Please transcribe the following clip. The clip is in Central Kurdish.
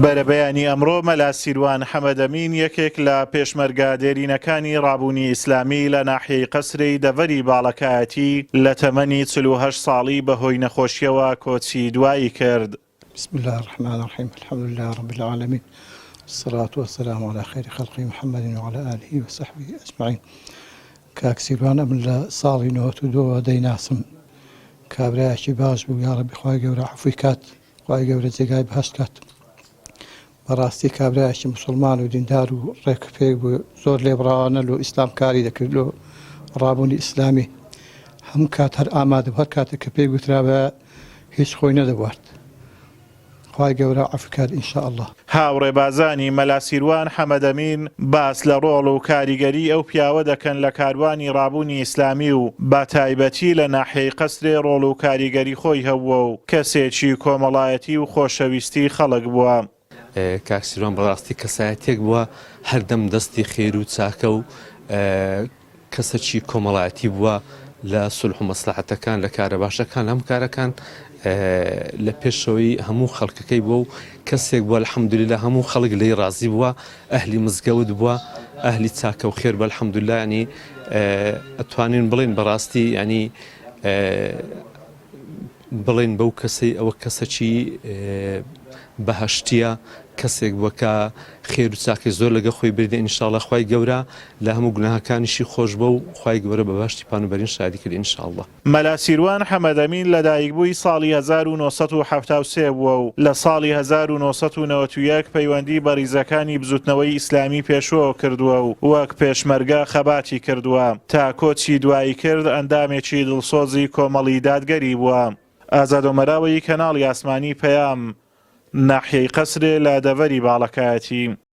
بەرەبەیانی ئەمڕۆ مەلا سیروان حەمەدەمین یەکێک لە پێشمەرگە دێرینەکانی ڕابوونی ئیسلامی لە ناحیەی قەسری دەڤەری باڵەکایەتی لە تەمەنی 48 ساڵی بەهۆی نەخۆشیەوە کۆچی دوایی کرد. بسم الله الرحمن الرحيم الحمد لله رب العالمين والصلاة والسلام على خير خلق محمد وعلى آله وصحبه أجمعين. کاک سیروان ئەم لە ساڵی 92 دەیناسم کابرایەکی باش بوو، یا ڕەبی خوای گەورە عەفوی کات، خوای گەورە جێگای بەهەشت کات. بەڕاستی کابرایەکی موسڵمان و دیندار و ڕێکپێک بوو، زۆر لێبڕاوانە و ئیسلام کاری دەکرد و ڕابوونی ئیسلامی هەموو کات هەر ئامادە بوو، هەر کاتێک کە پێی گوترا هیچ خۆی نەدەبوارد. خوای گەورە عەفو کات ئینشاءالله. هاوڕێبازانی مەلا سیروان حەمەدەمین باس لە ڕۆڵ و کاریگەری ئەو پیاوە دەکەن لە کاروانی ڕابوونی ئیسلامی و با تایبەتی لە ناحیەی قەسرێ ڕۆڵ و کاریگەری خۆی هەبووە و کەسێکی کۆمەڵایەتی و خۆشەویستی خەڵک بووە. کاک سیروان بەڕاستی کەسایەتێک بووە، هەردەم دەستی خێر و چاکە و کەسێکی کۆمەڵایەتی بووە لە سولح و مەسلحەتەکان، لە کارە باشەکان، هەم کارەکان لە پێشەوەی هەموو خەڵکەکەی بووە و کەسێک بووە الحەمدوللیلا هەموو خەڵک لێی ڕازی بووە، ئەهلی مزگەوت بووە، ئەهلی چاکە و خێر بە الحەمدوللیلا. ینی ئەتوانین بڵێن بەڕاستی ینی بڵێن بەو کەسەی ئەوە کەسێکی بەهەشتیە، کەسێک بووە کە خێر و چاکەی زۆر لەگە خۆی بردە ئینشاءڵڵا. خوای گەورە لە هەموو گوناهەکانیشی خۆش بە و خوای گەورە بە باشتی پانوبەرین شادی کرد ئینشاءڵڵا. مەلا سیروان حەمەدەمین لە دایکبووی ساڵی 1973 بووە و لە ساڵی 1991 پەیوەندی بە ریزەکانی بزوتنەوەی ئیسلامی پێشوە کردووە و وەک پێشمەرگە خەباتی کردووە. تا کۆچی دوایی کرد ئەندامێکی دڵسۆزی کۆمەڵی دادگەری بووە. ئازادۆمەراوەی کەناڵی ئاسمانی پەیام، ناحیەی قەسرێ لە دەڤەری باڵەکایەتی.